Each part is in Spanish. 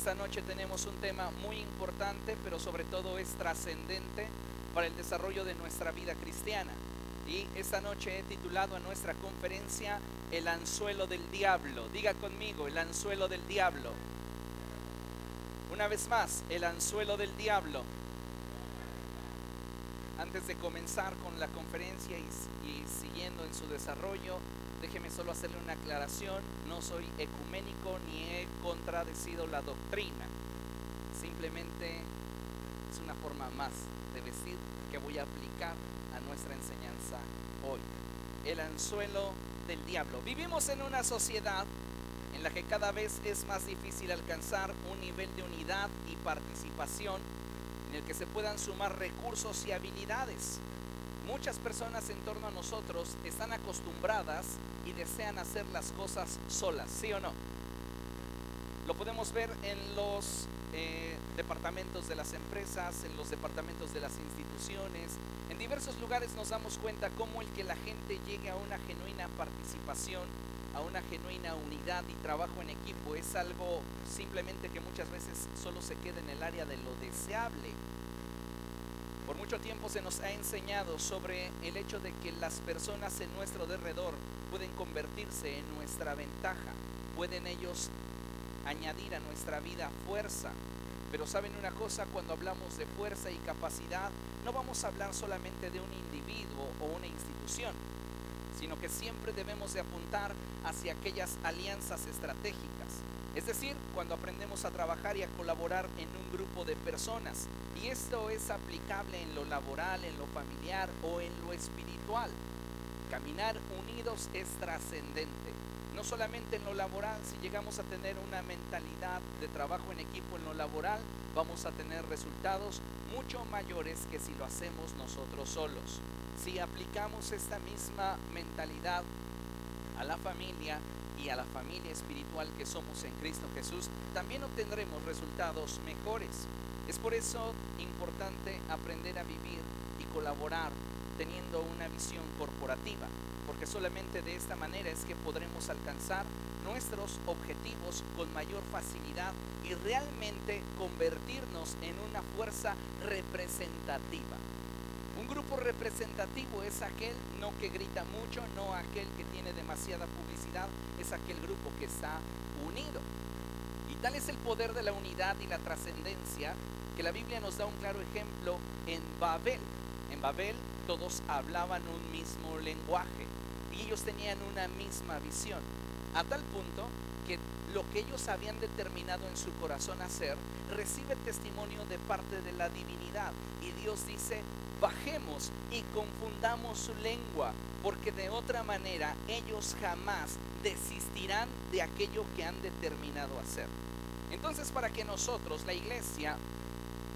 Esta noche tenemos un tema muy importante, pero sobre todo es trascendente para el desarrollo de nuestra vida cristiana. Y esta noche he titulado a nuestra conferencia El anzuelo del diablo. Diga conmigo, el anzuelo del diablo. Una vez más, el anzuelo del diablo. Antes de comenzar con la conferencia y siguiendo en su desarrollo, déjeme solo hacerle una aclaración. No soy ecuménico ni he contradecido la doctrina. Simplemente es una forma más de vestir que voy a aplicar a nuestra enseñanza hoy. El anzuelo del diablo. Vivimos en una sociedad en la que cada vez es más difícil alcanzar un nivel de unidad y participación en el que se puedan sumar recursos y habilidades. Muchas personas en torno a nosotros están acostumbradas y desean hacer las cosas solas, ¿sí o no? Lo podemos ver en los departamentos de las empresas, en los departamentos de las instituciones. En diversos lugares nos damos cuenta cómo el que la gente llegue a una genuina participación, a una genuina unidad y trabajo en equipo es algo simplemente que muchas veces solo se queda en el área de lo deseable. Por mucho tiempo se nos ha enseñado sobre el hecho de que las personas en nuestro derredor pueden convertirse en nuestra ventaja, pueden ellos añadir a nuestra vida fuerza. Pero saben una cosa, cuando hablamos de fuerza y capacidad, no vamos a hablar solamente de un individuo o una institución, sino que siempre debemos de apuntar hacia aquellas alianzas estratégicas. Es decir, cuando aprendemos a trabajar y a colaborar en un grupo de personas. Y esto es aplicable en lo laboral, en lo familiar o en lo espiritual. Caminar unidos es trascendente. No solamente en lo laboral, si llegamos a tener una mentalidad de trabajo en equipo en lo laboral, vamos a tener resultados mucho mayores que si lo hacemos nosotros solos. Si aplicamos esta misma mentalidad a la familia y a la familia espiritual que somos en Cristo Jesús, también obtendremos resultados mejores. Es por eso importante aprender a vivir y colaborar teniendo una visión corporativa, porque solamente de esta manera es que podremos alcanzar nuestros objetivos con mayor facilidad y realmente convertirnos en una fuerza representativa. Un grupo representativo es aquel no que grita mucho, no aquel que tiene demasiada publicidad, es aquel grupo que está unido. Y tal es el poder de la unidad y la trascendencia que la Biblia nos da un claro ejemplo en Babel. En Babel todos hablaban un mismo lenguaje y ellos tenían una misma visión, a tal punto que lo que ellos habían determinado en su corazón hacer recibe testimonio de parte de la divinidad, y Dios dice: bajemos y confundamos su lengua, porque de otra manera ellos jamás desistirán de aquello que han determinado hacer. Entonces, para que nosotros, la iglesia,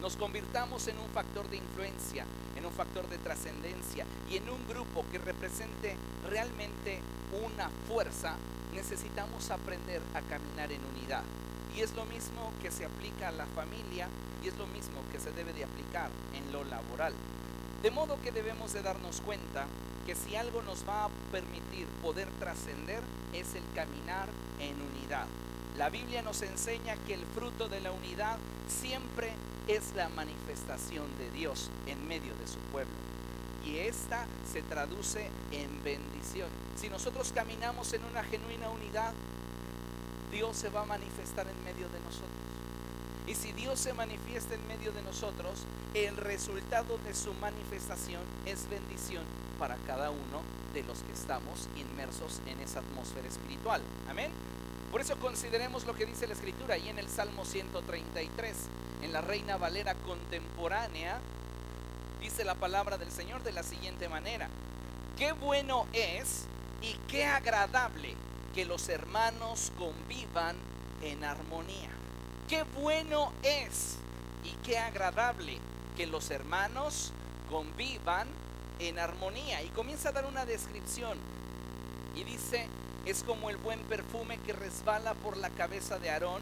nos convirtamos en un factor de influencia, en un factor de trascendencia y en un grupo que represente realmente una fuerza, necesitamos aprender a caminar en unidad. Y es lo mismo que se aplica a la familia y es lo mismo que se debe de aplicar en lo laboral. De modo que debemos de darnos cuenta que si algo nos va a permitir poder trascender es el caminar en unidad. La Biblia nos enseña que el fruto de la unidad siempre es la manifestación de Dios en medio de su pueblo. Y esta se traduce en bendición. Si nosotros caminamos en una genuina unidad, Dios se va a manifestar en medio de nosotros. Y si Dios se manifiesta en medio de nosotros, el resultado de su manifestación es bendición para cada uno de los que estamos inmersos en esa atmósfera espiritual. Amén. Por eso consideremos lo que dice la Escritura y en el Salmo 133, en la Reina Valera contemporánea, dice la palabra del Señor de la siguiente manera: qué bueno es y qué agradable que los hermanos convivan en armonía. Qué bueno es y qué agradable que los hermanos convivan en armonía. Y comienza a dar una descripción y dice: es como el buen perfume que resbala por la cabeza de Aarón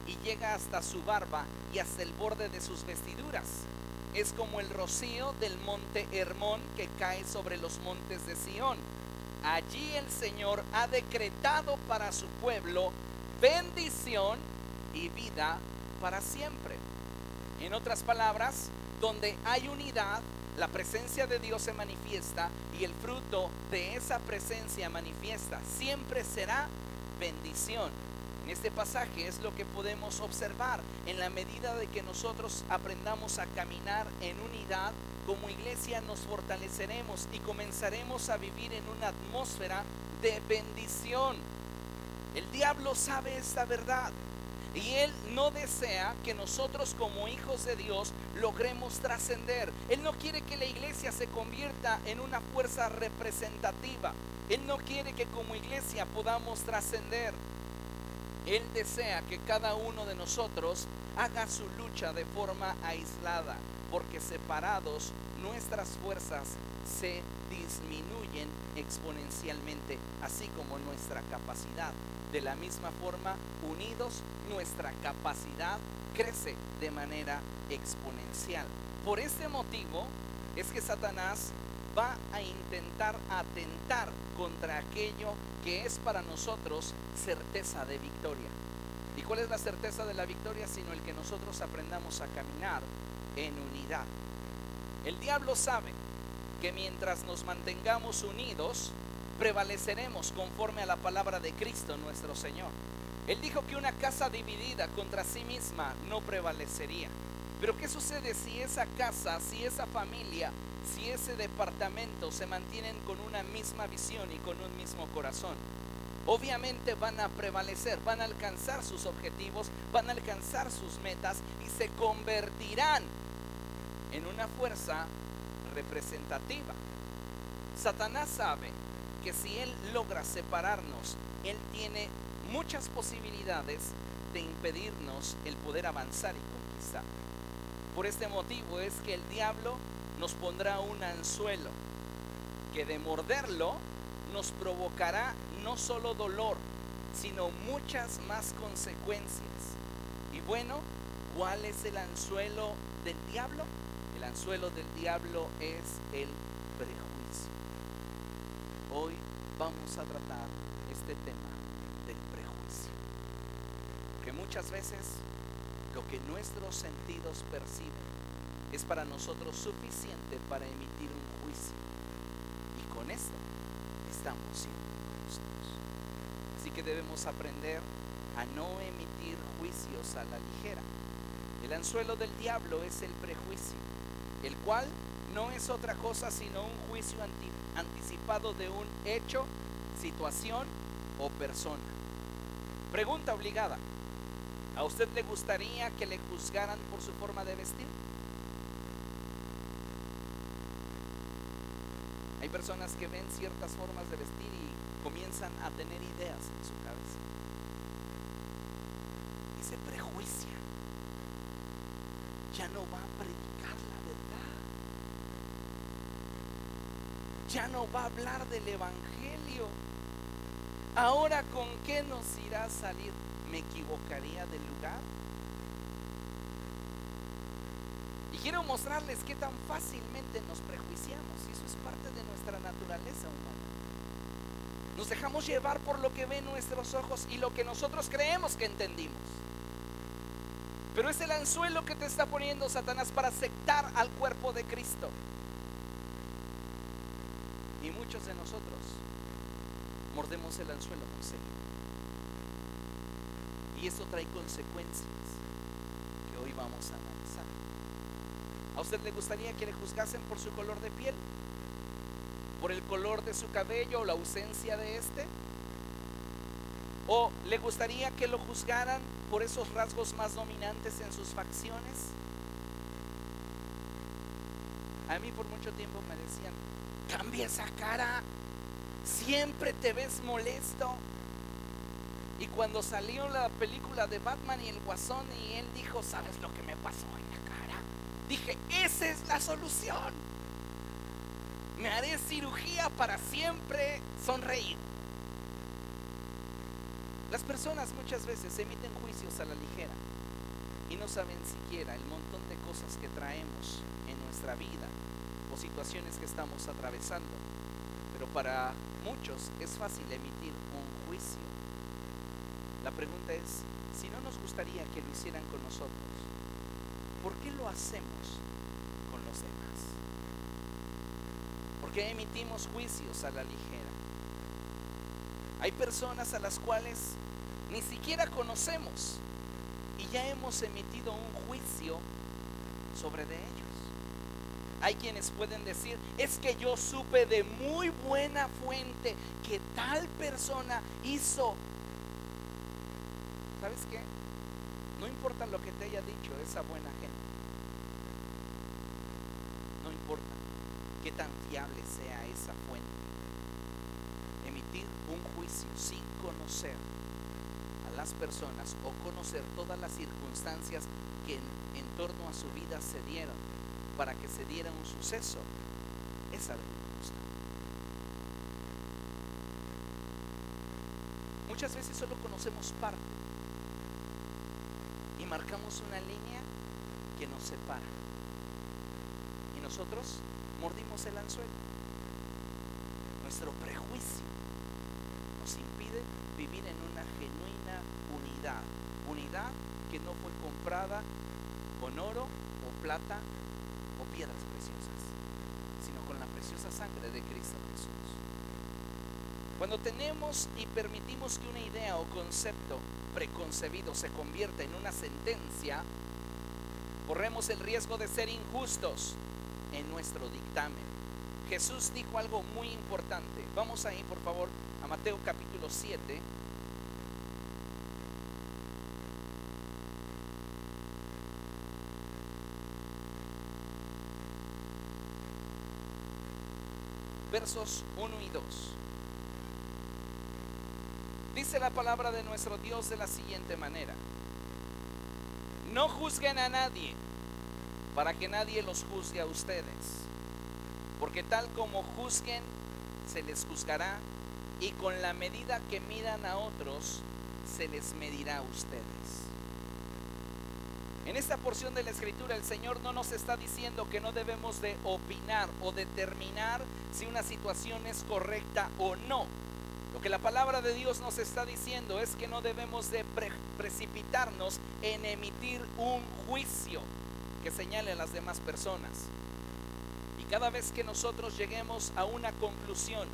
y llega hasta su barba y hasta el borde de sus vestiduras. Es como el rocío del monte Hermón que cae sobre los montes de Sión. Allí el Señor ha decretado para su pueblo bendición y vida para siempre. En otras palabras, donde hay unidad, la presencia de Dios se manifiesta y el fruto de esa presencia manifiesta siempre será bendición. En este pasaje es lo que podemos observar. En la medida de que nosotros aprendamos a caminar en unidad, como iglesia nos fortaleceremos y comenzaremos a vivir en una atmósfera de bendición. El diablo sabe esta verdad y él no desea que nosotros como hijos de Dios logremos trascender. Él no quiere que la iglesia se convierta en una fuerza representativa. Él no quiere que como iglesia podamos trascender. Él desea que cada uno de nosotros haga su lucha de forma aislada, porque separados nuestras fuerzas se disminuyen exponencialmente, así como nuestra capacidad. De la misma forma, unidos, nuestra capacidad crece de manera exponencial. Por este motivo es que Satanás va a intentar atentar contra aquello que es para nosotros certeza de victoria. ¿Y cuál es la certeza de la victoria? Sino el que nosotros aprendamos a caminar en unidad. El diablo sabe que mientras nos mantengamos unidos, prevaleceremos conforme a la palabra de Cristo nuestro Señor. Él dijo que una casa dividida contra sí misma no prevalecería. Pero ¿qué sucede si esa casa, si esa familia, si ese departamento se mantienen con una misma visión y con un mismo corazón? Obviamente van a prevalecer, van a alcanzar sus objetivos, van a alcanzar sus metas y se convertirán en una fuerza representativa. Satanás sabe que si él logra separarnos, él tiene muchas posibilidades de impedirnos el poder avanzar y conquistar. Por este motivo es que el diablo nos pondrá un anzuelo que de morderlo nos provocará no solo dolor, sino muchas más consecuencias. Y bueno, ¿cuál es el anzuelo del diablo? El anzuelo del diablo es el prejuicio. Hoy vamos a tratar este tema del prejuicio, que muchas veces lo que nuestros sentidos perciben es para nosotros suficiente para emitir un juicio, y con esto estamos siendo justos. Así que debemos aprender a no emitir juicios a la ligera. El anzuelo del diablo es el prejuicio, el cual no es otra cosa sino un juicio anticipado de un hecho, situación o persona. Pregunta obligada: ¿a usted le gustaría que le juzgaran por su forma de vestir? Hay personas que ven ciertas formas de vestir y comienzan a tener ideas en su cabeza y se prejuician. Ya no va a predicar la verdad, ya no va a hablar del evangelio. Ahora, ¿con qué nos irá a salir? ¿Me equivocaría de lugar? Y quiero mostrarles qué tan fácilmente nos prejuiciamos, y eso es parte de nuestra naturaleza humana. Nos dejamos llevar por lo que ven nuestros ojos y lo que nosotros creemos que entendimos. Pero es el anzuelo que te está poniendo Satanás para sectar al cuerpo de Cristo. Y muchos de nosotros mordemos el anzuelo muy seguido. Y eso trae consecuencias que hoy vamos a analizar. ¿A usted le gustaría que le juzgasen por su color de piel? ¿Por el color de su cabello o la ausencia de este? ¿O le gustaría que lo juzgaran por esos rasgos más dominantes en sus facciones? A mí por mucho tiempo me decían: cambia esa cara, siempre te ves molesto. Y cuando salió la película de Batman y el Guasón y él dijo: ¿sabes lo que me pasó en la cara? Dije: esa es la solución. Me haré cirugía para siempre sonreír. Las personas muchas veces emiten juicios a la ligera y no saben siquiera el montón de cosas que traemos en nuestra vida o situaciones que estamos atravesando. Pero para muchos es fácil emitir un juicio. La pregunta es, si no nos gustaría que lo hicieran con nosotros, ¿por qué lo hacemos con los demás? ¿Por qué emitimos juicios a la ligera? Hay personas a las cuales ni siquiera conocemos y ya hemos emitido un juicio sobre de ellos. Hay quienes pueden decir, es que yo supe de muy buena fuente que tal persona hizo. ¿Sabes qué? No importa lo que te haya dicho esa buena gente. No importa qué tan fiable sea esa fuente. Emitir un juicio sin conocer a las personas o conocer todas las circunstancias que en torno a su vida se dieron para que se diera un suceso, es algo injusto. Muchas veces solo conocemos parte y marcamos una línea que nos separa y nosotros mordimos el anzuelo. Nuestro prejuicio nos impide vivir en una genuina unidad que no fue comprada con oro o plata o piedras preciosas, sino con la preciosa sangre de Cristo Jesús. Cuando tenemos y permitimos que una idea o concepto preconcebido se convierta en una sentencia, corremos el riesgo de ser injustos en nuestro dictamen. Jesús dijo algo muy importante. Vamos ahí, por favor, a Mateo capítulo 7. Versos 1 y 2. Dice la palabra de nuestro Dios de la siguiente manera: no juzguen a nadie, para que nadie los juzgue a ustedes, porque tal como juzguen, se les juzgará, y con la medida que midan a otros, se les medirá a ustedes. En esta porción de la Escritura, el Señor no nos está diciendo que no debemos de opinar o determinar si una situación es correcta o no. Lo que la palabra de Dios nos está diciendo es que no debemos de precipitarnos en emitir un juicio que señale a las demás personas. Y cada vez que nosotros lleguemos a una conclusión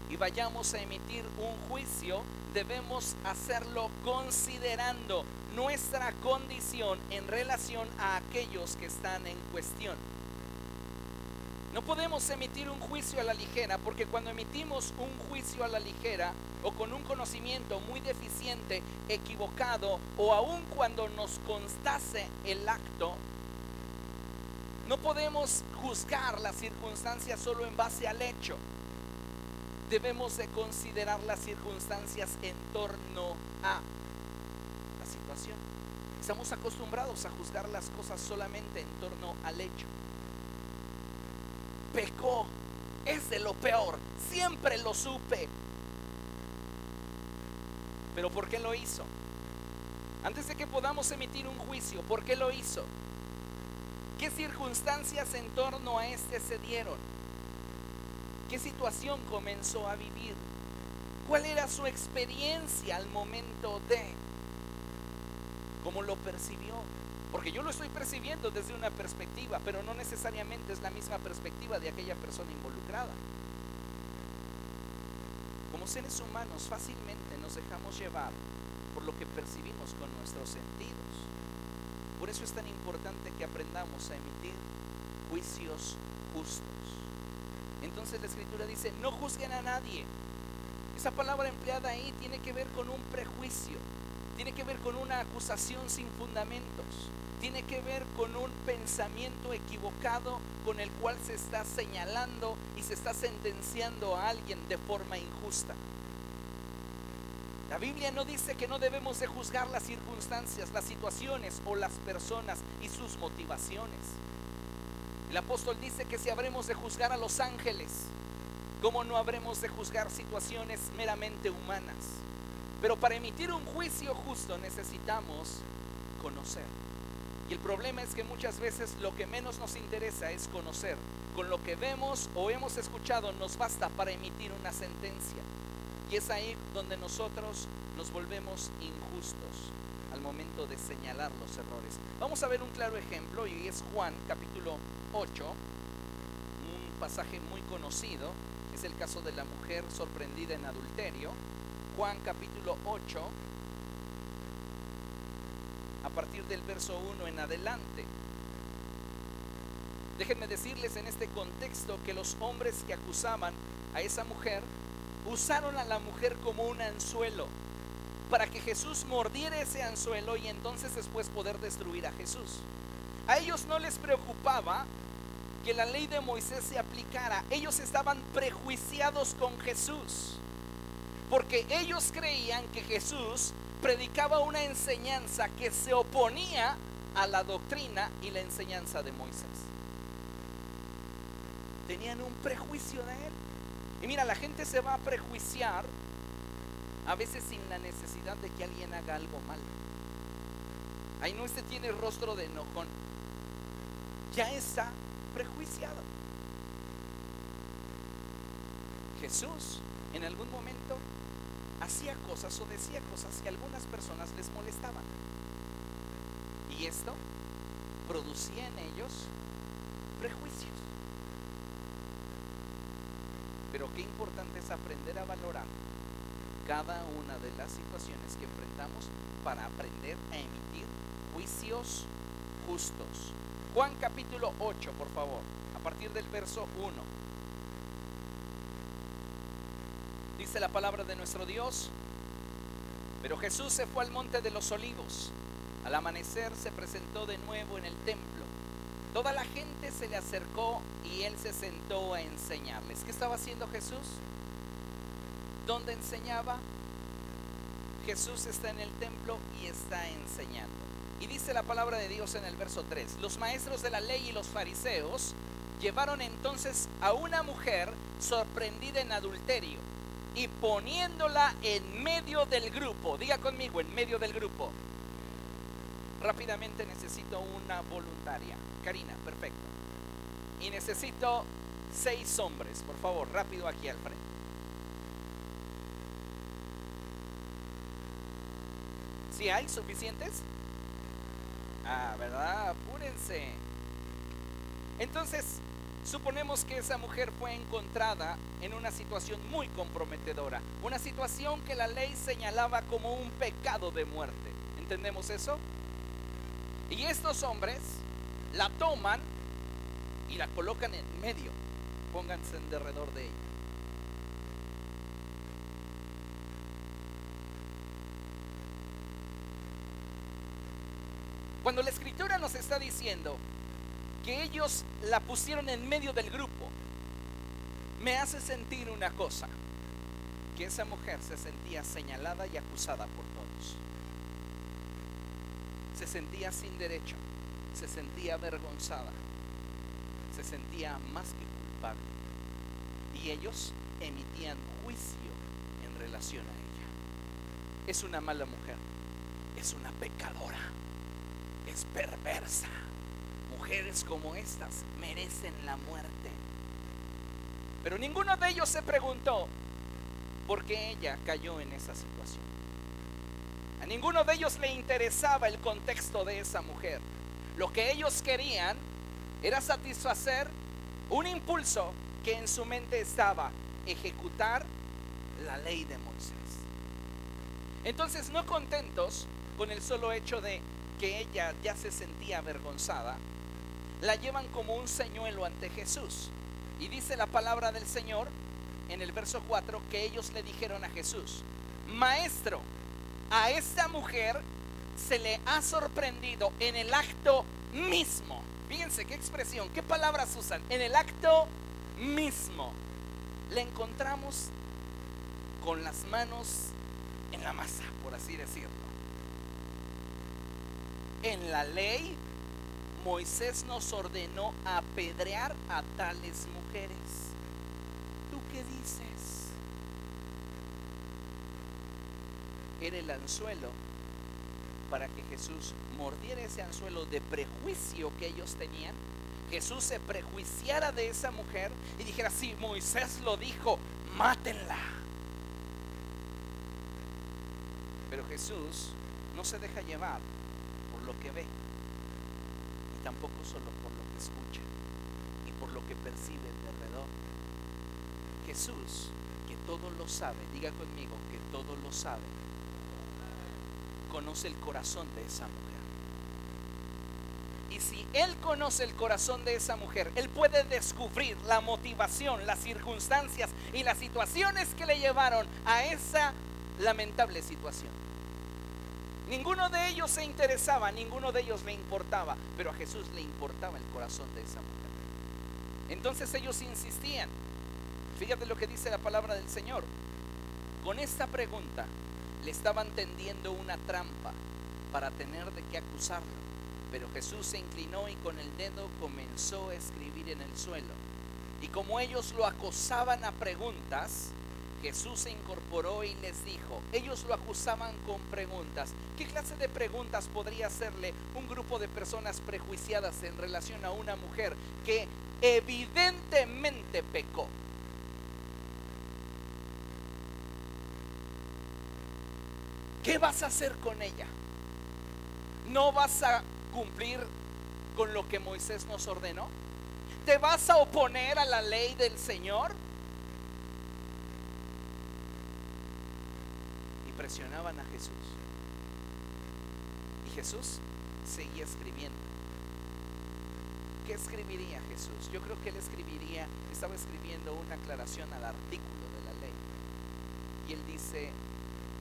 y vayamos a emitir un juicio, debemos hacerlo considerando nuestra condición en relación a aquellos que están en cuestión. No podemos emitir un juicio a la ligera, porque cuando emitimos un juicio a la ligera o con un conocimiento muy deficiente, equivocado, o aun cuando nos constase el acto, no podemos juzgar las circunstancias solo en base al hecho. Debemos de considerar las circunstancias en torno a la situación. Estamos acostumbrados a juzgar las cosas solamente en torno al hecho. Pecó, es de lo peor, siempre lo supe. Pero ¿por qué lo hizo? Antes de que podamos emitir un juicio, ¿por qué lo hizo? ¿Qué circunstancias en torno a este se dieron? ¿Qué situación comenzó a vivir? ¿Cuál era su experiencia al momento de? ¿Cómo lo percibió? Porque yo lo estoy percibiendo desde una perspectiva, pero no necesariamente es la misma perspectiva de aquella persona involucrada. Como seres humanos fácilmente nos dejamos llevar por lo que percibimos con nuestros sentidos. Por eso es tan importante que aprendamos a emitir juicios justos. Entonces la Escritura dice, no juzguen a nadie. Esa palabra empleada ahí tiene que ver con un prejuicio, tiene que ver con una acusación sin fundamentos, tiene que ver con un pensamiento equivocado con el cual se está señalando y se está sentenciando a alguien de forma injusta. La Biblia no dice que no debemos de juzgar las circunstancias, las situaciones o las personas y sus motivaciones. El apóstol dice que si habremos de juzgar a los ángeles, ¿cómo no habremos de juzgar situaciones meramente humanas? Pero para emitir un juicio justo necesitamos conocer. Y el problema es que muchas veces lo que menos nos interesa es conocer. Con lo que vemos o hemos escuchado nos basta para emitir una sentencia. Y es ahí donde nosotros nos volvemos injustos al momento de señalar los errores. Vamos a ver un claro ejemplo, y es Juan capítulo 8, un pasaje muy conocido. Es el caso de la mujer sorprendida en adulterio. Juan capítulo 8, a partir del verso 1 en adelante. Déjenme decirles en este contexto que los hombres que acusaban a esa mujer usaron a la mujer como un anzuelo para que Jesús mordiera ese anzuelo y entonces después poder destruir a Jesús. A ellos no les preocupaba que la ley de Moisés se aplicara. Ellos estaban prejuiciados con Jesús, porque ellos creían que Jesús predicaba una enseñanza que se oponía a la doctrina y la enseñanza de Moisés. Tenían un prejuicio de él. Y mira, la gente se va a prejuiciar a veces sin la necesidad de que alguien haga algo malo. Ahí no se tiene rostro de enojón, ya está prejuiciado. Jesús en algún momento hacía cosas o decía cosas que a algunas personas les molestaban, y esto producía en ellos prejuicios. Pero qué importante es aprender a valorar cada una de las situaciones que enfrentamos para aprender a emitir juicios justos. Juan capítulo 8, por favor, a partir del verso 1. Dice la palabra de nuestro Dios: pero Jesús se fue al monte de los olivos. Al amanecer se presentó de nuevo en el templo. Toda la gente se le acercó y él se sentó a enseñarles. ¿Qué estaba haciendo Jesús? ¿Dónde enseñaba? Jesús está en el templo y está enseñando. Y dice la palabra de Dios en el verso 3: los maestros de la ley y los fariseos llevaron entonces a una mujer sorprendida en adulterio, y poniéndola en medio del grupo, diga conmigo, en medio del grupo. Rápidamente necesito una voluntaria. Karina, perfecto. Y necesito 6 hombres, por favor, rápido aquí al frente. ¿Sí hay suficientes? Ah, ¿verdad? Apúrense. Entonces, suponemos que esa mujer fue encontrada en una situación muy comprometedora, una situación que la ley señalaba como un pecado de muerte. ¿Entendemos eso? Y estos hombres la toman y la colocan en medio. Pónganse en derredor de ella. Cuando la escritura nos está diciendo que ellos la pusieron en medio del grupo, me hace sentir una cosa: que esa mujer se sentía señalada y acusada por todos. Se sentía sin derecho, se sentía avergonzada, se sentía más que culpable, y ellos emitían juicio en relación a ella. Es una mala mujer, es una pecadora, es perversa. Mujeres como estas merecen la muerte. Pero ninguno de ellos se preguntó por qué ella cayó en esa situación. A ninguno de ellos le interesaba el contexto de esa mujer. Lo que ellos querían era satisfacer un impulso que en su mente estaba: ejecutar la ley de Moisés. Entonces, no contentos con el solo hecho de que ella ya se sentía avergonzada, la llevan como un señuelo ante Jesús. Y dice la palabra del Señor en el verso 4 que ellos le dijeron a Jesús: Maestro, a esta mujer se le ha sorprendido en el acto mismo. Fíjense qué expresión, qué palabras usan: en el acto mismo. Le encontramos con las manos en la masa, por así decirlo. En la ley, Moisés nos ordenó apedrear a tales mujeres. ¿Tú qué dices? Era el anzuelo para que Jesús mordiera ese anzuelo de prejuicio que ellos tenían. Jesús se prejuiciara de esa mujer y dijera: sí, Moisés lo dijo, mátenla. Pero Jesús no se deja llevar por lo que ve, y tampoco solo por lo que escucha y por lo que percibe de alrededor. Jesús, que todo lo sabe, diga conmigo, que todo lo sabe, conoce el corazón de esa mujer. Y si Él conoce el corazón de esa mujer, Él puede descubrir la motivación, las circunstancias y las situaciones que le llevaron a esa lamentable situación. Ninguno de ellos se interesaba, ninguno de ellos le importaba, pero a Jesús le importaba el corazón de esa mujer. Entonces ellos insistían. Fíjate lo que dice la palabra del Señor. Con esta pregunta le estaban tendiendo una trampa para tener de qué acusarlo. Pero Jesús se inclinó y con el dedo comenzó a escribir en el suelo. Y como ellos lo acosaban a preguntas, Jesús se incorporó y les dijo, ellos lo acusaban con preguntas. ¿Qué clase de preguntas podría hacerle un grupo de personas prejuiciadas en relación a una mujer que evidentemente pecó? ¿Qué vas a hacer con ella? ¿No vas a cumplir con lo que Moisés nos ordenó? ¿Te vas a oponer a la ley del Señor? Y presionaban a Jesús. Y Jesús seguía escribiendo. ¿Qué escribiría Jesús? Yo creo que él estaba escribiendo una aclaración al artículo de la ley. Y él dice,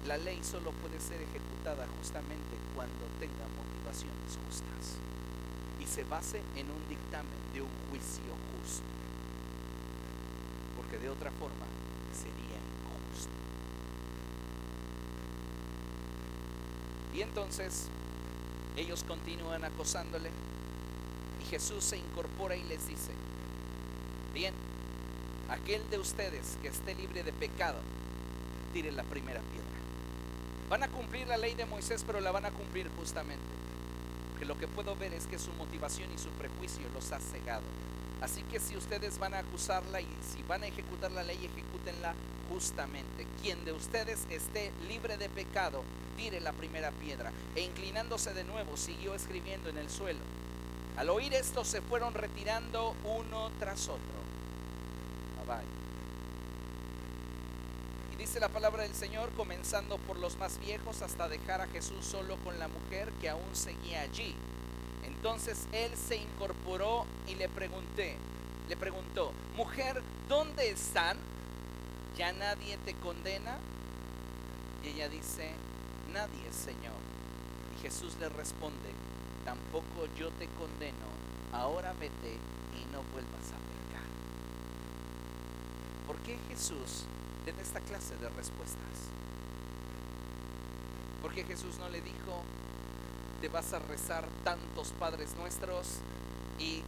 la ley solo puede ser ejecutada justamente cuando tenga motivaciones justas y se base en un dictamen de un juicio justo, porque de otra forma sería injusto. Y entonces ellos continúan acosándole y Jesús se incorpora y les dice, bien, aquel de ustedes que esté libre de pecado, tire la primera piedra. Van a cumplir la ley de Moisés, pero la van a cumplir justamente, porque lo que puedo ver es que su motivación y su prejuicio los ha cegado. Así que si ustedes van a acusarla y si van a ejecutar la ley, ejecútenla justamente. Quien de ustedes esté libre de pecado, tire la primera piedra. E inclinándose de nuevo, siguió escribiendo en el suelo. Al oír esto, se fueron retirando uno tras otro. Bye bye. Dice la palabra del Señor, comenzando por los más viejos hasta dejar a Jesús solo con la mujer que aún seguía allí. Entonces él se incorporó y le preguntó, mujer, ¿dónde están? ¿Ya nadie te condena? Y ella dice, nadie, Señor. Y Jesús le responde, tampoco yo te condeno, ahora vete y no vuelvas a pecar. ¿Por qué Jesús de esta clase de respuestas? Porque Jesús no le dijo, te vas a rezar tantos Padres Nuestros y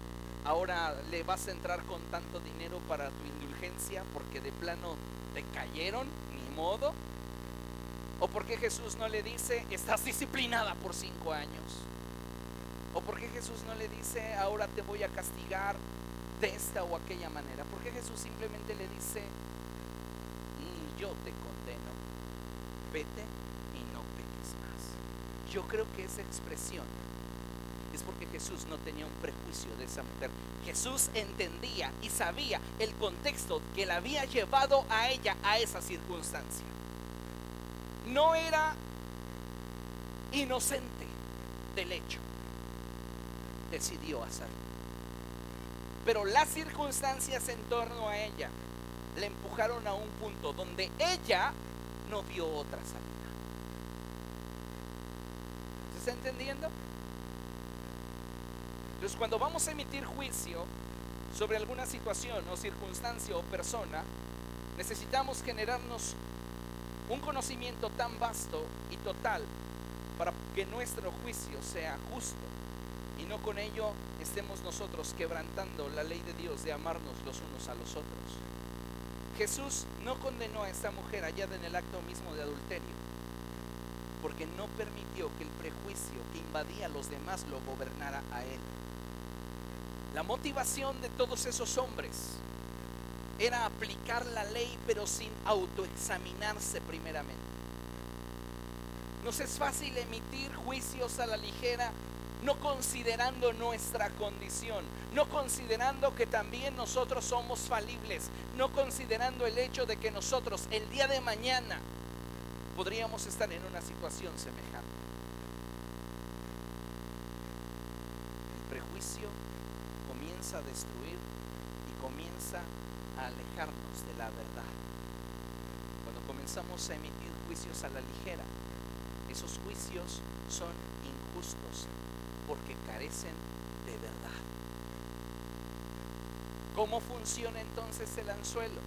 ahora le vas a entrar con tanto dinero para tu indulgencia porque de plano te cayeron, ni modo. O porque Jesús no le dice, estás disciplinada por 5 años. O porque Jesús no le dice, ahora te voy a castigar de esta o aquella manera. Porque Jesús simplemente le dice, yo te condeno, vete y no peques más. Yo creo que esa expresión es porque Jesús no tenía un prejuicio de esa mujer. Jesús entendía y sabía el contexto que la había llevado a ella a esa circunstancia. No era inocente del hecho, decidió hacerlo. Pero las circunstancias en torno a ella le empujaron a un punto donde ella no vio otra salida. ¿Se está entendiendo? Entonces, cuando vamos a emitir juicio sobre alguna situación o circunstancia o persona, necesitamos generarnos un conocimiento tan vasto y total para que nuestro juicio sea justo y no con ello estemos nosotros quebrantando la ley de Dios de amarnos los unos a los otros. Jesús no condenó a esta mujer hallada en el acto mismo de adulterio, porque no permitió que el prejuicio que invadía a los demás lo gobernara a él. La motivación de todos esos hombres era aplicar la ley, pero sin autoexaminarse primeramente. Nos es fácil emitir juicios a la ligera, no considerando nuestra condición, no considerando que también nosotros somos falibles, no considerando el hecho de que nosotros el día de mañana podríamos estar en una situación semejante. El prejuicio comienza a destruir y comienza a alejarnos de la verdad. Cuando comenzamos a emitir juicios a la ligera, esos juicios son injustos porque carecen de verdad. ¿Cómo funciona entonces el anzuelo?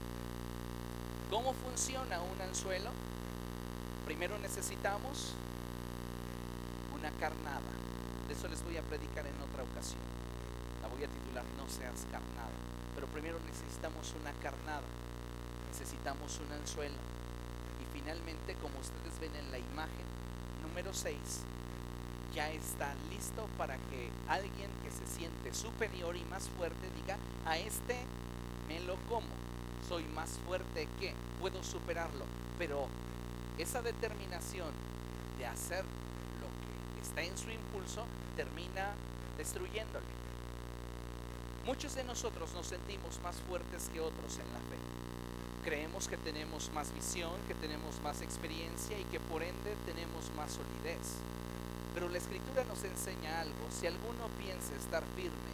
¿Cómo funciona un anzuelo? Primero necesitamos una carnada. De eso les voy a predicar en otra ocasión. La voy a titular No seas carnada. Pero primero necesitamos una carnada. Necesitamos un anzuelo. Y finalmente, como ustedes ven en la imagen, número 6, ya está listo para que alguien que se siente superior y más fuerte diga: a este me lo como, soy más fuerte que, puedo superarlo. Pero esa determinación de hacer lo que está en su impulso termina destruyéndole. Muchos de nosotros nos sentimos más fuertes que otros en la fe. Creemos que tenemos más visión, que tenemos más experiencia y que por ende tenemos más solidez. Pero la Escritura nos enseña algo. Si alguno piensa estar firme,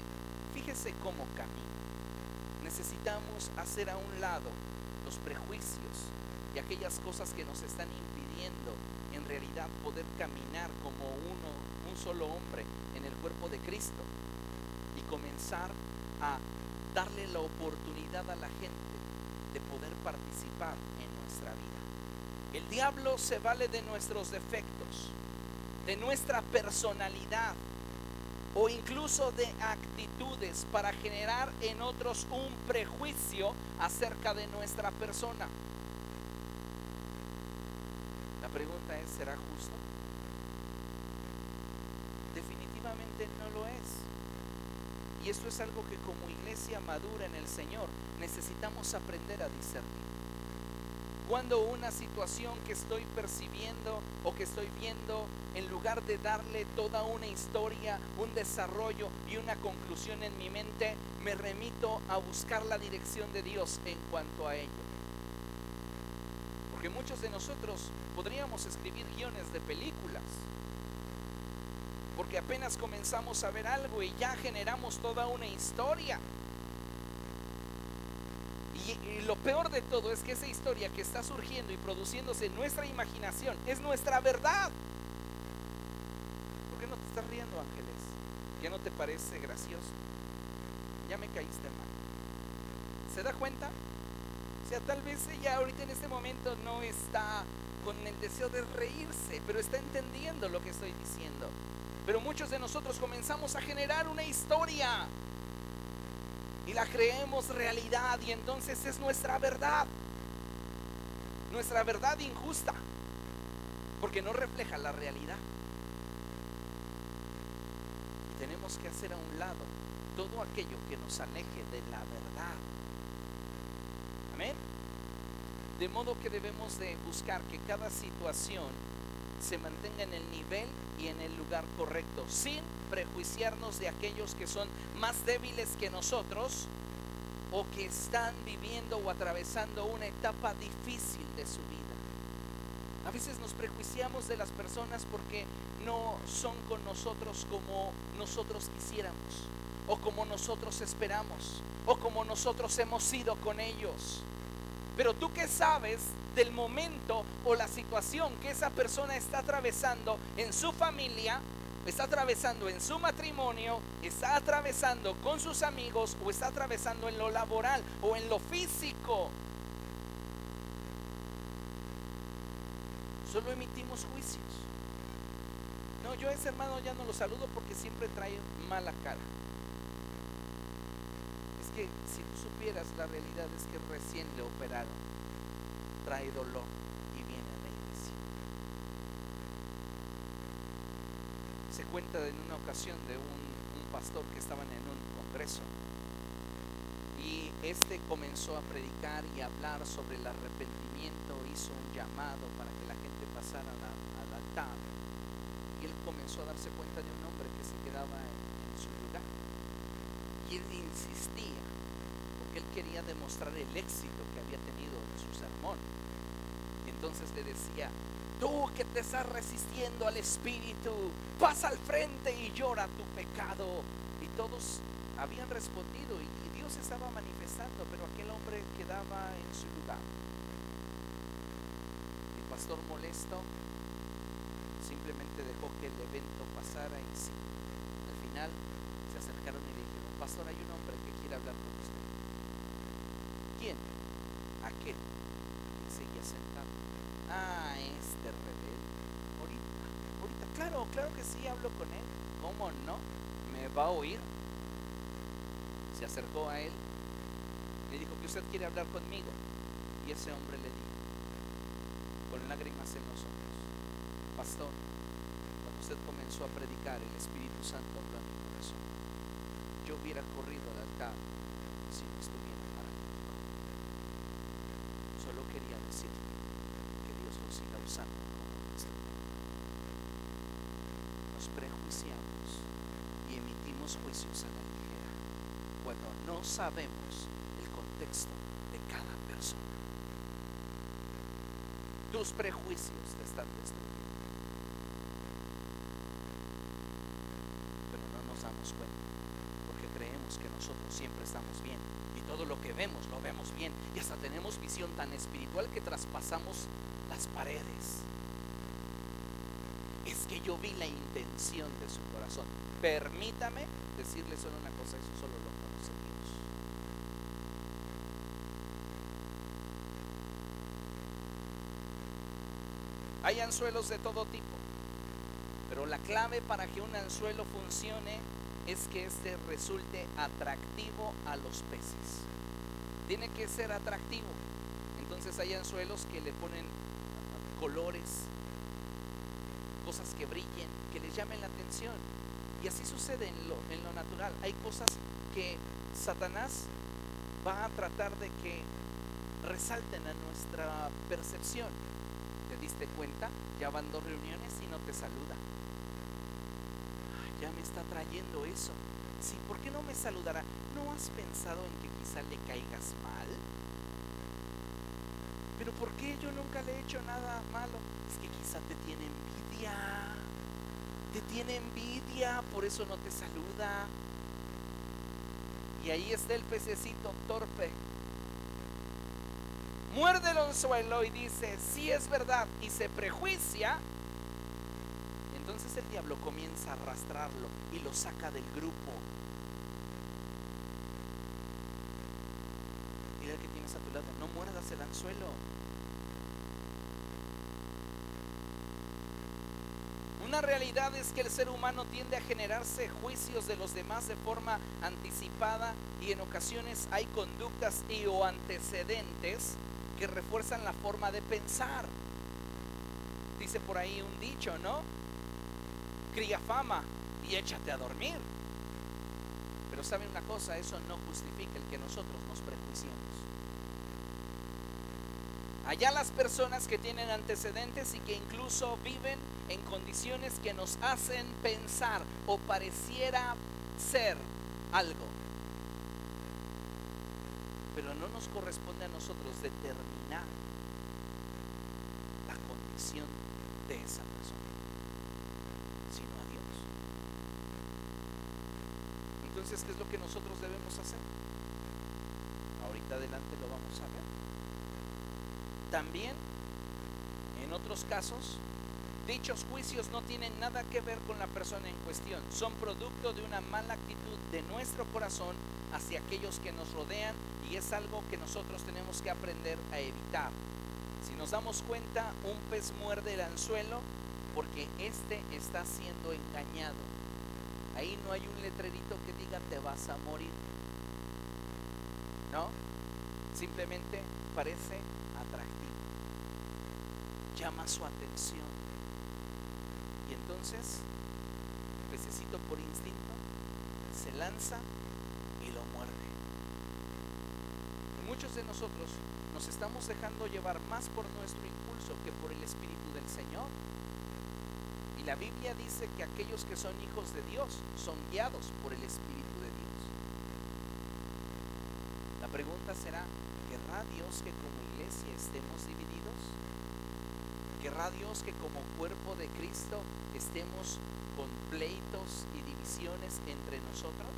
fíjese cómo camina. Necesitamos hacer a un lado los prejuicios y aquellas cosas que nos están impidiendo en realidad poder caminar como un solo hombre en el cuerpo de Cristo, y comenzar a darle la oportunidad a la gente de poder participar en nuestra vida. El diablo se vale de nuestros defectos, de nuestra personalidad o incluso de actitudes para generar en otros un prejuicio acerca de nuestra persona. La pregunta es: ¿será justo? Definitivamente no lo es. Y esto es algo que como iglesia madura en el Señor necesitamos aprender a discernir. Cuando una situación que estoy percibiendo o que estoy viendo, en lugar de darle toda una historia, un desarrollo y una conclusión en mi mente, me remito a buscar la dirección de Dios en cuanto a ello. Porque muchos de nosotros podríamos escribir guiones de películas, porque apenas comenzamos a ver algo y ya generamos toda una historia. Y lo peor de todo es que esa historia que está surgiendo y produciéndose en nuestra imaginación es nuestra verdad. ¿Por qué no te estás riendo, Ángeles? ¿Ya no te parece gracioso? Ya me caíste mal. ¿Se da cuenta? O sea, tal vez ella ahorita en este momento no está con el deseo de reírse, pero está entendiendo lo que estoy diciendo. Pero muchos de nosotros comenzamos a generar una historia y la creemos realidad, y entonces es nuestra verdad injusta, porque no refleja la realidad. Y tenemos que hacer a un lado todo aquello que nos aleje de la verdad. Amén. De modo que debemos de buscar que cada situación se mantenga en el nivel y en el lugar correcto, sin prejuiciarnos de aquellos que son más débiles que nosotros o que están viviendo o atravesando una etapa difícil de su vida. A veces nos prejuiciamos de las personas porque no son con nosotros como nosotros quisiéramos, o como nosotros esperamos, o como nosotros hemos sido con ellos. Pero tú, ¿qué sabes del momento o la situación que esa persona está atravesando en su familia, está atravesando en su matrimonio, está atravesando con sus amigos, o está atravesando en lo laboral o en lo físico? Solo emitimos juicios. No, yo a ese hermano ya no lo saludo porque siempre trae mala cara. Es que si tú supieras, la realidad es que recién le operaron, trae dolor y viene a la iglesia. Se cuenta en una ocasión de un pastor que estaban en un congreso, y este comenzó a predicar y a hablar sobre el arrepentimiento, hizo un llamado para que la gente pasara al altar, comenzó a darse cuenta de un hombre que se quedaba en su lugar. Y él insistía, porque él quería demostrar el éxito que había tenido en su sermón. Y entonces le decía: tú que te estás resistiendo al Espíritu, pasa al frente y llora tu pecado. Y todos habían respondido y Dios estaba manifestando, pero aquel hombre quedaba en su lugar. El pastor, molesto, simplemente dejó que el evento pasara y sí, al final se acercaron y le dijeron: pastor, hay un hombre que quiere hablar con usted. ¿Quién? Aquel que seguía sentado. Ah, este rebelde. Ahorita, claro que sí, hablo con él. ¿Cómo no? ¿Me va a oír? Se acercó a él, le dijo que usted quiere hablar conmigo. Y ese hombre le dijo, con lágrimas en los ojos: pastor, cuando usted comenzó a predicar, el Espíritu Santo habló a mi corazón. Yo hubiera corrido al altar si no estuviera paralítico. Solo quería decirle que Dios lo siga usando como un instrumento. Nos prejuiciamos y emitimos juicios a la ligera cuando no sabemos el contexto de cada persona. Tus prejuicios te están destruyendo, pero no nos damos cuenta, porque creemos que nosotros siempre estamos bien y todo lo que vemos lo vemos bien, y hasta tenemos visión tan espiritual que traspasamos las paredes. Es que yo vi la intención de su corazón. Permítame decirle solo una cosa: eso solo lo conoce Dios. Hay anzuelos de todo tipo, pero la clave para que un anzuelo funcione es que éste resulte atractivo a los peces. Tiene que ser atractivo. Entonces hay anzuelos que le ponen colores, cosas que brillen, que les llamen la atención. Y así sucede en lo natural. Hay cosas que Satanás va a tratar de que resalten a nuestra percepción. ¿Te diste cuenta? Ya van 2 reuniones y no te saluda. Ya me está trayendo eso. Sí, ¿por qué no me saludará? ¿No has pensado en que quizá le caigas mal? ¿Pero por qué? Yo nunca le he hecho nada malo. Es que quizá te tiene envidia. Te tiene envidia, por eso no te saluda. Y ahí está el pececito torpe. Muerde el anzuelo y dice: sí, es verdad, y se prejuicia. Entonces el diablo comienza a arrastrarlo y lo saca del grupo. Dile al que tienes a tu lado: no muerdas el anzuelo. Una realidad es que el ser humano tiende a generarse juicios de los demás de forma anticipada, y en ocasiones hay conductas y o antecedentes que refuerzan la forma de pensar. Dice por ahí un dicho, ¿no? Cría fama y échate a dormir. Pero ¿saben una cosa? Eso no justifica el que nosotros nos prejuiciemos. Allá las personas que tienen antecedentes y que incluso viven en condiciones que nos hacen pensar o pareciera ser algo, pero no nos corresponde a nosotros determinar la condición de esa persona, sino a Dios. Entonces, ¿qué es lo que nosotros debemos hacer? Ahorita adelante lo vamos a ver. También, en otros casos, dichos juicios no tienen nada que ver con la persona en cuestión. Son producto de una mala actitud de nuestro corazón hacia aquellos que nos rodean, y es algo que nosotros tenemos que aprender a evitar. Si nos damos cuenta, un pez muerde el anzuelo porque éste está siendo engañado. Ahí no hay un letrerito que diga te vas a morir. No, simplemente parece atractivo, llama su atención, y entonces el pececito por instinto se lanza y lo muerde. Y muchos de nosotros nos estamos dejando llevar más por nuestro impulso que por el Espíritu del Señor. Y la Biblia dice que aquellos que son hijos de Dios son guiados por el Espíritu de Dios. La pregunta será, ¿querrá Dios que como iglesia estemos divididos? ¿Querrá Dios que como cuerpo de Cristo estemos con pleitos y divisiones entre nosotros?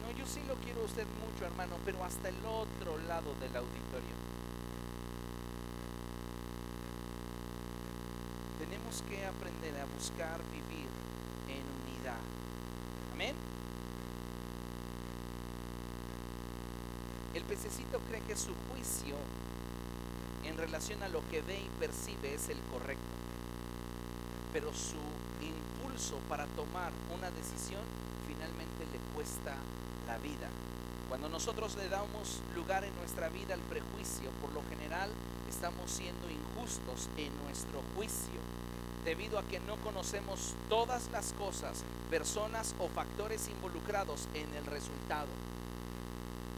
No, yo sí lo quiero a usted mucho, hermano, pero hasta el otro lado del auditorio. Tenemos que aprender a buscar vivir en unidad. Amén. El pececito cree que su juicio en relación a lo que ve y percibe es el correcto, pero su impulso para tomar una decisión finalmente le cuesta la vida. Cuando nosotros le damos lugar en nuestra vida al prejuicio, por lo general estamos siendo injustos en nuestro juicio, debido a que no conocemos todas las cosas, personas o factores involucrados en el resultado.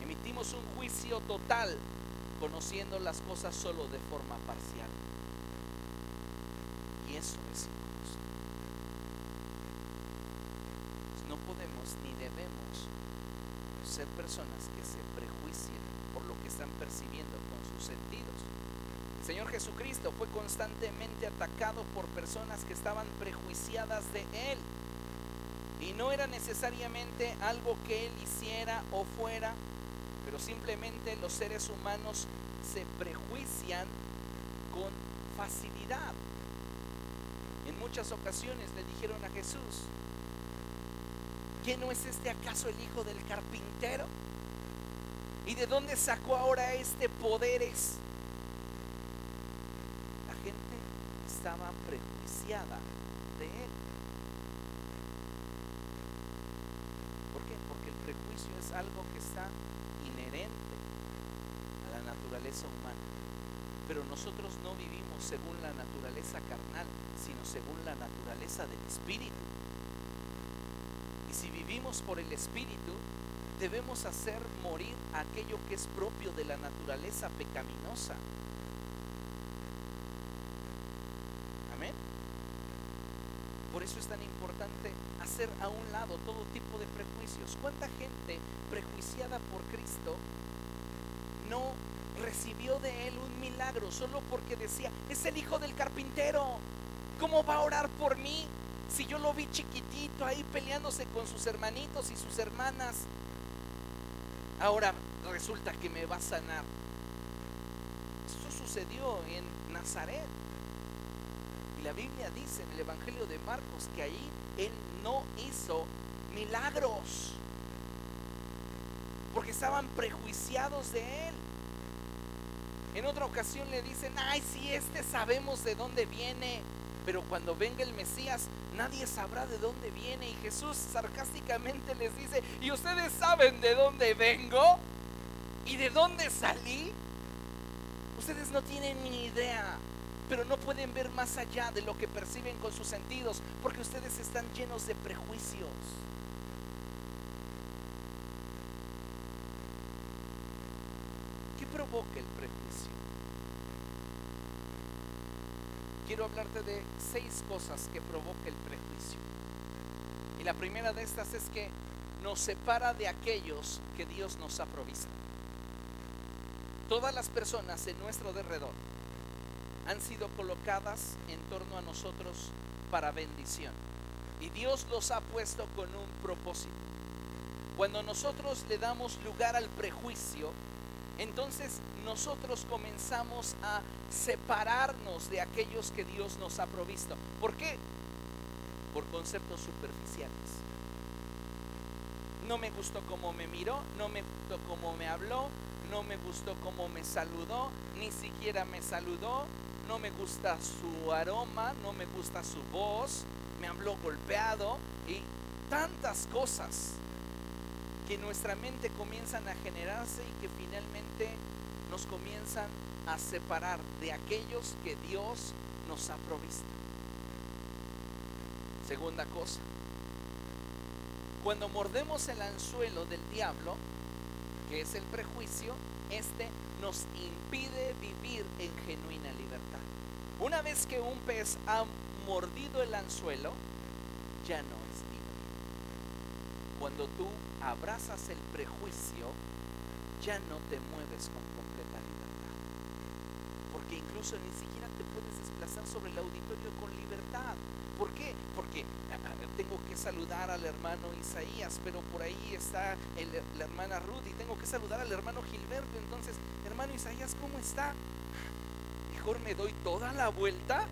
Emitimos un juicio total conociendo las cosas solo de forma parcial, y eso es injusto. Pues no podemos ni debemos ser personas que se prejuicien por lo que están percibiendo con sus sentidos. El Señor Jesucristo fue constantemente atacado por personas que estaban prejuiciadas de Él, y no era necesariamente algo que Él hiciera o fuera, pero simplemente los seres humanos se prejuician con facilidad. En muchas ocasiones le dijeron a Jesús, ¿qué no es este acaso el hijo del carpintero? ¿Y de dónde sacó ahora este poderes? La gente estaba prejuiciada de Él. ¿Por qué? Porque el prejuicio es algo que está inherente a la naturaleza humana, pero nosotros no vivimos según la naturaleza carnal, sino según la naturaleza del Espíritu. Y si vivimos por el Espíritu, debemos hacer morir aquello que es propio de la naturaleza pecaminosa. Amén. Por eso es tan importante hacer a un lado todo tipo de prejuicios. ¿Cuánta gente prejuiciada por Cristo no recibió de Él un milagro solo porque decía, es el hijo del carpintero, ¿cómo va a orar por mí si yo lo vi chiquitito ahí peleándose con sus hermanitos y sus hermanas? Ahora resulta que me va a sanar. Esto sucedió en Nazaret. Y la Biblia dice en el Evangelio de Marcos que ahí Él no hizo milagros porque estaban prejuiciados de Él. En otra ocasión le dicen, ay, si sabemos de dónde viene, pero cuando venga el Mesías nadie sabrá de dónde viene. Y Jesús sarcásticamente les dice, ¿y ustedes saben de dónde vengo? ¿Y de dónde salí? Ustedes no tienen ni idea, pero no pueden ver más allá de lo que perciben con sus sentidos, porque ustedes están llenos de prejuicios. ¿Qué provoca el prejuicio? Quiero hablarte de 6 cosas que provoca el prejuicio. Y la primera de estas es que nos separa de aquellos que Dios nos ha provisto. Todas las personas en nuestro derredor han sido colocadas en torno a nosotros para bendición, y Dios los ha puesto con un propósito. Cuando nosotros le damos lugar al prejuicio, entonces nosotros comenzamos a separarnos de aquellos que Dios nos ha provisto. ¿Por qué? Por conceptos superficiales. No me gustó cómo me miró, no me gustó cómo me habló, no me gustó cómo me saludó, ni siquiera me saludó, no me gusta su aroma, no me gusta su voz, me habló golpeado, y tantas cosas que en nuestra mente comienzan a generarse y que finalmente nos comienzan a separar de aquellos que Dios nos ha provisto. Segunda cosa, cuando mordemos el anzuelo del diablo, que es el prejuicio, este nos impide vivir en genuina libertad. Una vez que un pez ha mordido el anzuelo, ya no es libre. Cuando tú abrazas el prejuicio, ya no te mueves con completa libertad. Porque incluso ni siquiera te puedes desplazar sobre el auditorio con libertad. ¿Por qué? Porque tengo que saludar al hermano Isaías, pero por ahí está la hermana Ruth, y tengo que saludar al hermano Gilberto. Entonces, hermano Isaías, ¿cómo está? Mejor me doy toda la vuelta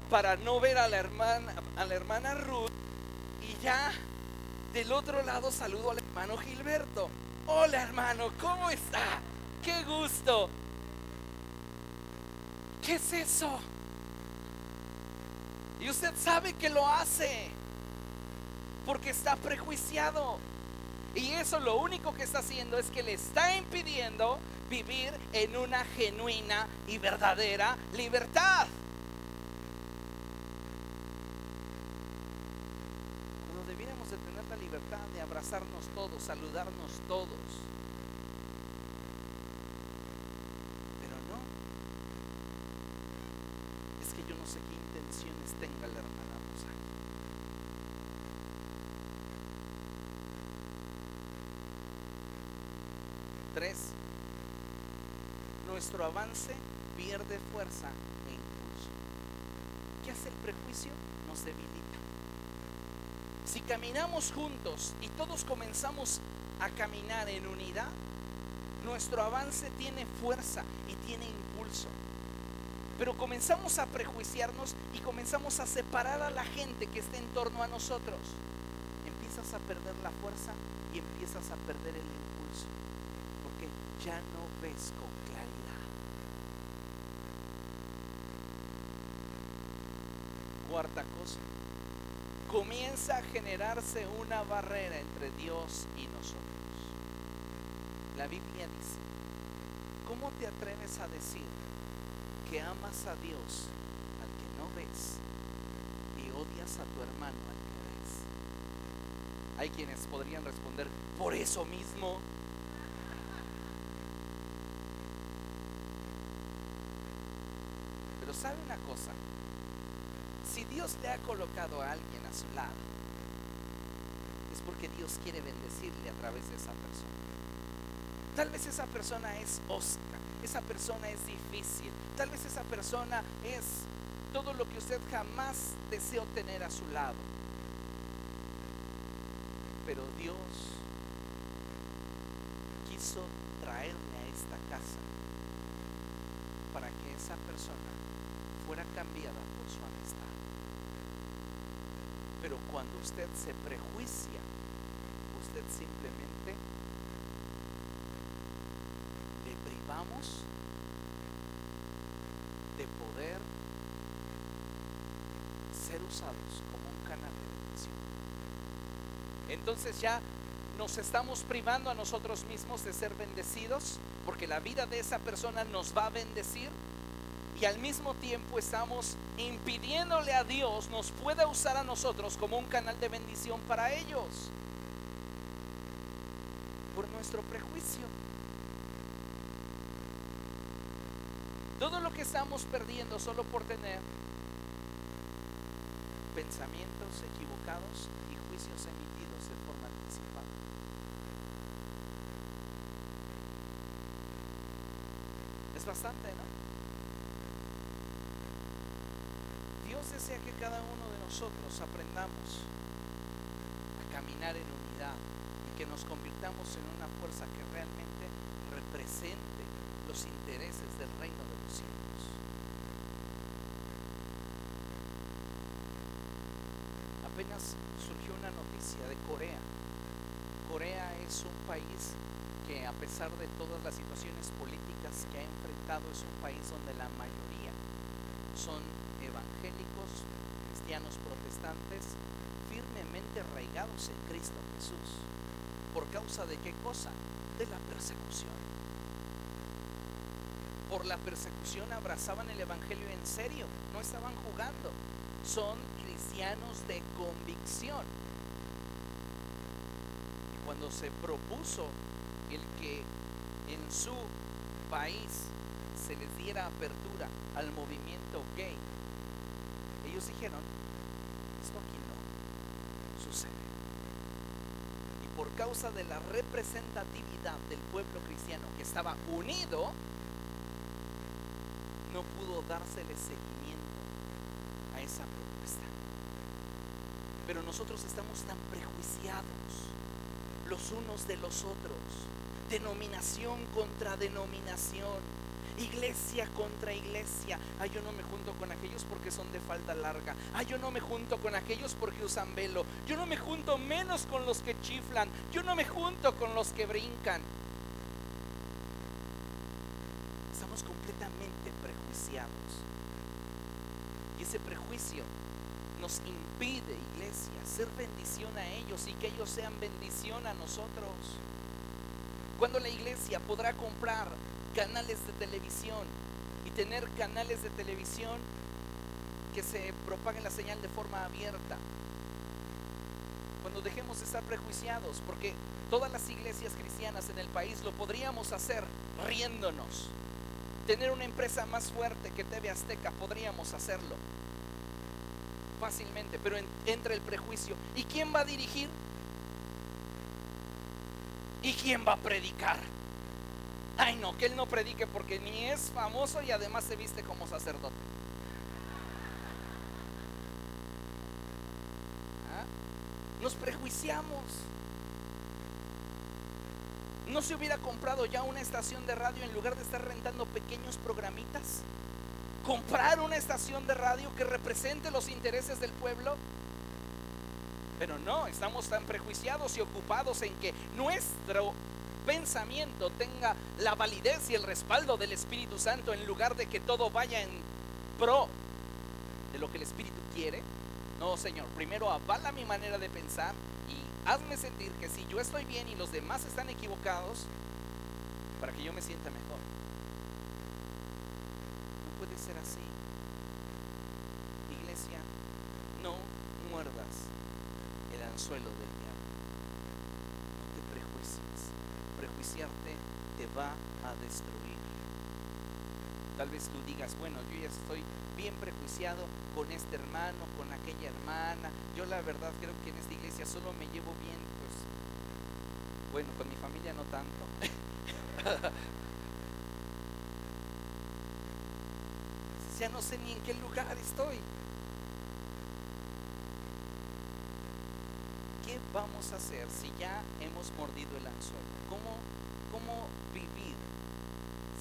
para no ver a la hermana Ruth, y ya del otro lado saludo al hermano Gilberto. Hola, hermano, ¿cómo está? ¡Qué gusto! ¿Qué es eso? Y usted sabe que lo hace porque está prejuiciado. Y eso lo único que está haciendo es que le está impidiendo vivir en una genuina y verdadera libertad. Cuando debiéramos de tener la libertad de abrazarnos todos, saludarnos todos. Pero no. Es que yo no sé qué intenciones tenga la hermana Rosa. Tres, nuestro avance pierde fuerza e impulso. ¿Qué hace el prejuicio? Nos debilita. Si caminamos juntos y todos comenzamos a caminar en unidad, nuestro avance tiene fuerza y tiene impulso. Pero comenzamos a prejuiciarnos y comenzamos a separar a la gente que está en torno a nosotros. Empiezas a perder la fuerza y empiezas a perder el impulso, porque ya no ves con claridad. Cuarta cosa, comienza a generarse una barrera entre Dios y nosotros. La Biblia dice: ¿cómo te atreves a decir que amas a Dios al que no ves y odias a tu hermano al que ves? Hay quienes podrían responder: por eso mismo. Pero ¿sabe una cosa? Si Dios le ha colocado a alguien a su lado, es porque Dios quiere bendecirle a través de esa persona. Tal vez esa persona es osca, esa persona es difícil, tal vez esa persona es todo lo que usted jamás deseó tener a su lado. Pero Dios quiso traerle a esta casa para que esa persona fuera cambiada por su amistad. Pero cuando usted se prejuicia, usted simplemente le privamos de poder ser usados como un canal de bendición. Entonces ya nos estamos privando a nosotros mismos de ser bendecidos, porque la vida de esa persona nos va a bendecir, y al mismo tiempo estamos impidiéndole a Dios nos pueda usar a nosotros como un canal de bendición para ellos, por nuestro prejuicio. Todo lo que estamos perdiendo solo por tener pensamientos equivocados y juicios emitidos de forma anticipada. Es bastante, ¿no? Dios desea que cada uno de nosotros aprendamos a caminar en unidad y que nos convirtamos en una fuerza que realmente represente los intereses del reino de los cielos. Apenas surgió una noticia de Corea. Corea es un país que, a pesar de todas las situaciones políticas que ha enfrentado, es un país donde la mayoría son evangélicos, cristianos protestantes, firmemente arraigados en Cristo Jesús. ¿Por causa de qué cosa? De la persecución. Por la persecución abrazaban el evangelio en serio, no estaban jugando. Son cristianos de convicción. Y cuando se propuso el que en su país se les diera apertura al movimiento gay, ellos Ellos dijeron, esto aquí no sucede. Y por causa de la representatividad del pueblo cristiano que estaba unido, no pudo dársele seguimiento a esa propuesta. Pero nosotros estamos tan prejuiciados los unos de los otros, denominación contra denominación, iglesia contra iglesia. Yo no me junto con aquellos porque son de falda larga. Yo no me junto con aquellos porque usan velo. Yo no me junto menos con los que chiflan. Yo no me junto con los que brincan. Estamos completamente prejuiciados. Y ese prejuicio nos impide, iglesia, ser bendición a ellos y que ellos sean bendición a nosotros. Cuando la iglesia podrá comprar canales de televisión y tener canales de televisión que se propaguen la señal de forma abierta, cuando dejemos de estar prejuiciados, porque todas las iglesias cristianas en el país lo podríamos hacer riéndonos. Tener una empresa más fuerte que TV Azteca, podríamos hacerlo fácilmente, pero entra el prejuicio. ¿Y quién va a dirigir? ¿Y quién va a predicar? Ay no, que él no predique porque ni es famoso y además se viste como sacerdote. Nos prejuiciamos. ¿No se hubiera comprado ya una estación de radio en lugar de estar rentando pequeños programitas? Comprar una estación de radio que represente los intereses del pueblo. Pero no, estamos tan prejuiciados y ocupados en que nuestro pensamiento tenga la validez y el respaldo del Espíritu Santo, en lugar de que todo vaya en pro de lo que el Espíritu quiere. No, Señor, primero avala mi manera de pensar y hazme sentir que si yo estoy bien y los demás están equivocados, para que yo me sienta mejor. No puede ser así. Iglesia, no muerdas el anzuelo del diablo. No te prejuicies. Prejuiciarte te va a destruir. Tal vez tú digas, bueno, yo ya estoy bien prejuiciado con este hermano, con aquella hermana. Yo la verdad creo que en esta iglesia solo me llevo bien, pues, bueno, con mi familia no tanto. Ya no sé ni en qué lugar estoy. ¿Qué vamos a hacer si ya hemos mordido el anzuelo? ¿Cómo vivir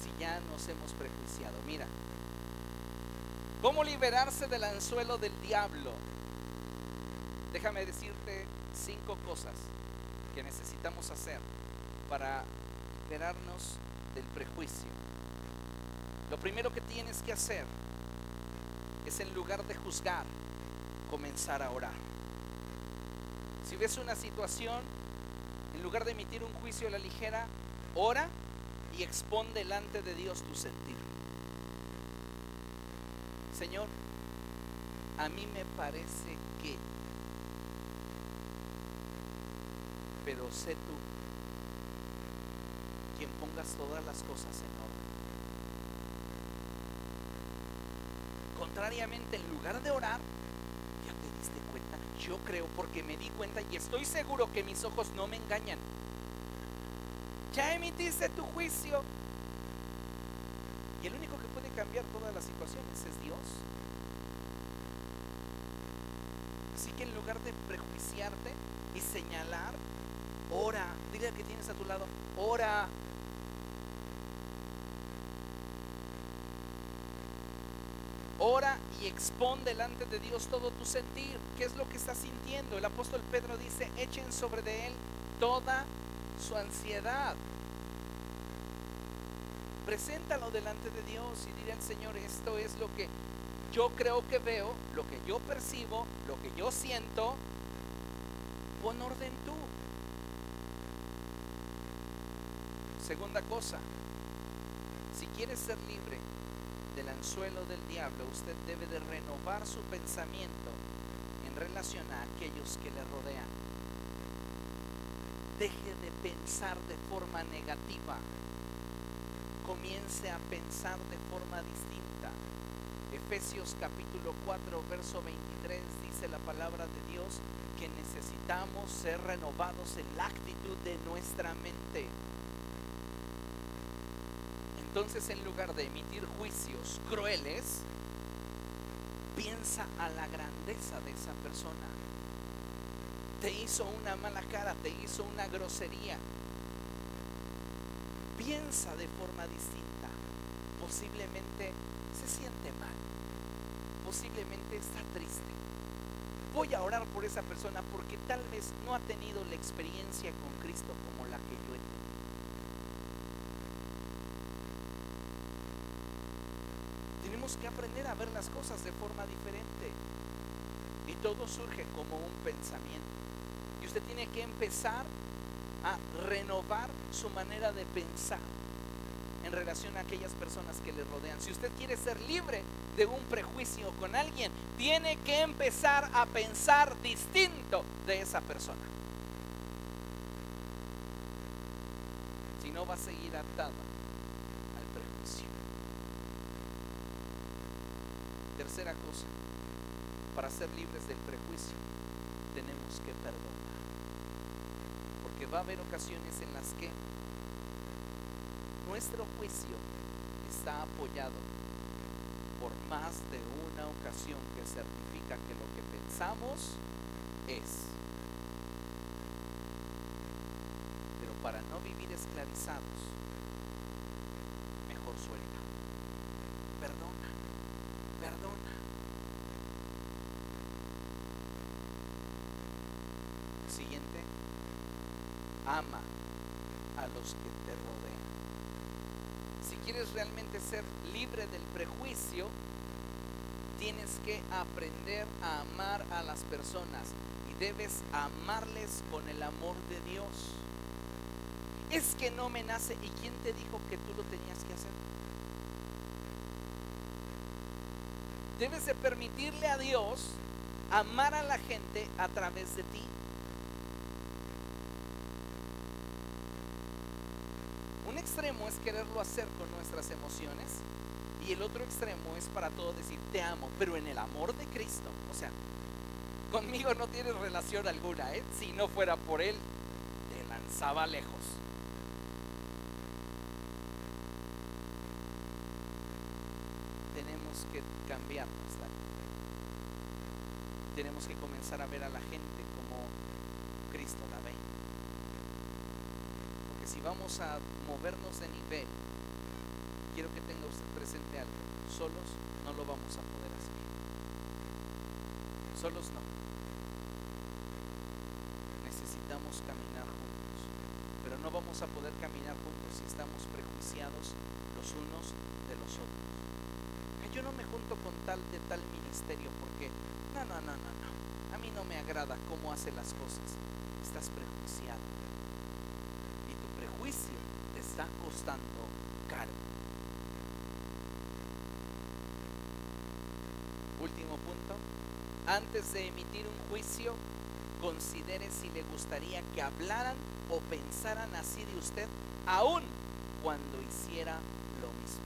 si ya nos hemos prejuiciado? Mira, ¿cómo liberarse del anzuelo del diablo? Déjame decirte 5 cosas que necesitamos hacer para liberarnos del prejuicio. Lo primero que tienes que hacer es, en lugar de juzgar, comenzar a orar. Si ves una situación, en lugar de emitir un juicio a la ligera, ora y expón delante de Dios tu sentir. Señor, a mí me parece que, pero sé tú quien pongas todas las cosas en orden. Contrariamente, en lugar de orar, ya te diste cuenta. Yo creo, porque me di cuenta y estoy seguro que mis ojos no me engañan. Ya emitiste tu juicio. Y el único que puede cambiar todas las situaciones es Dios. Así que en lugar de prejuiciarte y señalar, ora. Dile al que tienes a tu lado, ora. Ora y expón delante de Dios todo tu sentir. ¿Qué es lo que estás sintiendo? El apóstol Pedro dice, echen sobre de él toda su ansiedad. Preséntalo delante de Dios y dile al Señor, esto es lo que yo creo que veo, lo que yo percibo, lo que yo siento. Pon orden tú. Segunda cosa, si quieres ser libre del anzuelo del diablo, usted debe de renovar su pensamiento en relación a aquellos que le rodean. Deje de pensar de forma negativa, comience a pensar de forma distinta. Efesios capítulo 4, verso 23 dice la palabra de Dios que necesitamos ser renovados en la actitud de nuestra mente. Entonces, en lugar de emitir juicios crueles, piensa a la grandeza de esa persona. Te hizo una mala cara, te hizo una grosería. Piensa de forma distinta. Posiblemente se siente mal, posiblemente está triste. Voy a orar por esa persona porque tal vez no ha tenido la experiencia con Cristo como la que yo he tenido. Tenemos que aprender a ver las cosas de forma diferente. Y todo surge como un pensamiento. Y usted tiene que empezar a renovar su manera de pensar en relación a aquellas personas que le rodean. Si usted quiere ser libre de un prejuicio con alguien, tiene que empezar a pensar distinto de esa persona. Si no, va a seguir atado al prejuicio. Tercera cosa, para ser libres del prejuicio, tenemos que perdonar. Porque va a haber ocasiones en las que nuestro juicio está apoyado por más de una ocasión que certifica que lo que pensamos es. Pero para no vivir esclavizados, mejor suelta. Perdona, perdona. Siguiente, ama a los que te rodean. Si quieres realmente ser libre del prejuicio, tienes que aprender a amar a las personas y debes amarles con el amor de Dios. Es que no me nace. ¿Y quién te dijo que tú lo tenías que hacer? Debes de permitirle a Dios amar a la gente a través de ti. Un extremo es quererlo hacer con nuestras emociones y el otro extremo es para todo decir te amo, pero en el amor de Cristo. O sea, conmigo no tienes relación alguna, ¿eh? Si no fuera por Él, te lanzaba lejos. Tenemos que cambiar nuestra actitud. Tenemos que comenzar a ver a la gente como Cristo la ve. Si vamos a movernos de nivel, quiero que tenga usted presente algo. Solos no lo vamos a poder hacer. Solos no. Necesitamos caminar juntos. Pero no vamos a poder caminar juntos si estamos prejuiciados los unos de los otros. Yo no me junto con tal de tal ministerio porque no. A mí no me agrada cómo hace las cosas. Estás prejuiciado. Juicio te está costando caro. Último punto. Antes de emitir un juicio, considere si le gustaría que hablaran o pensaran así de usted, aun cuando hiciera lo mismo.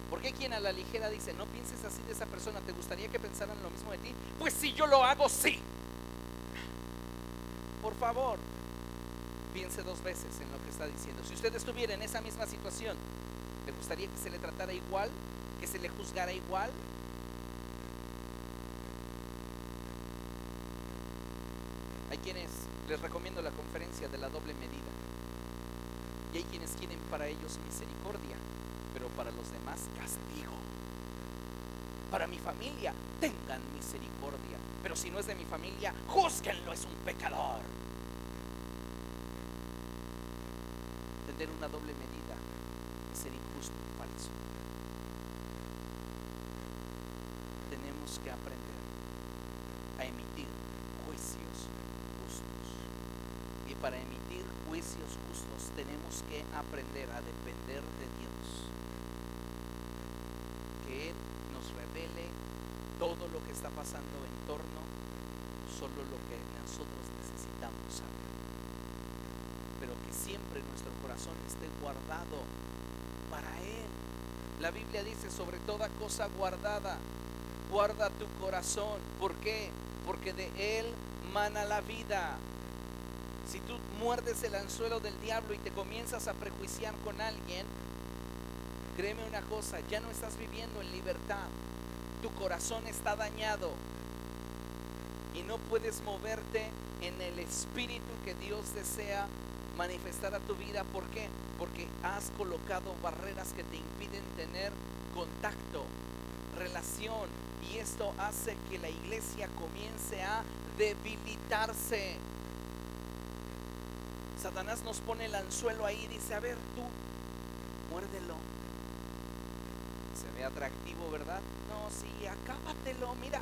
¿Por qué quien a la ligera dice no pienses así de esa persona? ¿Te gustaría que pensaran lo mismo de ti? Pues si yo lo hago, sí. Por favor, piense dos veces en lo que está diciendo. Si usted estuviera en esa misma situación, ¿le gustaría que se le tratara igual? ¿Que se le juzgara igual? Hay quienes les recomiendo la conferencia de la doble medida. Y hay quienes quieren para ellos misericordia, pero para los demás castigo. Para mi familia, tengan misericordia, pero si no es de mi familia, júzguenlo, es un pecador. Tener una doble medida y ser injusto y falso. Tenemos que aprender a emitir juicios justos. Y para emitir juicios justos tenemos que aprender a depender de Dios. Que Él nos revele todo lo que está pasando en torno, solo lo que nosotros necesitamos saber. Pero que siempre nuestro corazón esté guardado para Él. La Biblia dice, sobre toda cosa guardada, guarda tu corazón. ¿Por qué? Porque de él mana la vida. Si tú muerdes el anzuelo del diablo y te comienzas a prejuiciar con alguien, créeme una cosa, ya no estás viviendo en libertad. Tu corazón está dañado y no puedes moverte en el espíritu que Dios desea manifestar a tu vida. ¿Por qué? Porque has colocado barreras que te impiden tener contacto, relación, y esto hace que la iglesia comience a debilitarse. Satanás nos pone el anzuelo ahí y dice, a ver, tú, muérdelo. Se ve atractivo, ¿verdad? No, sí, acábatelo, mira,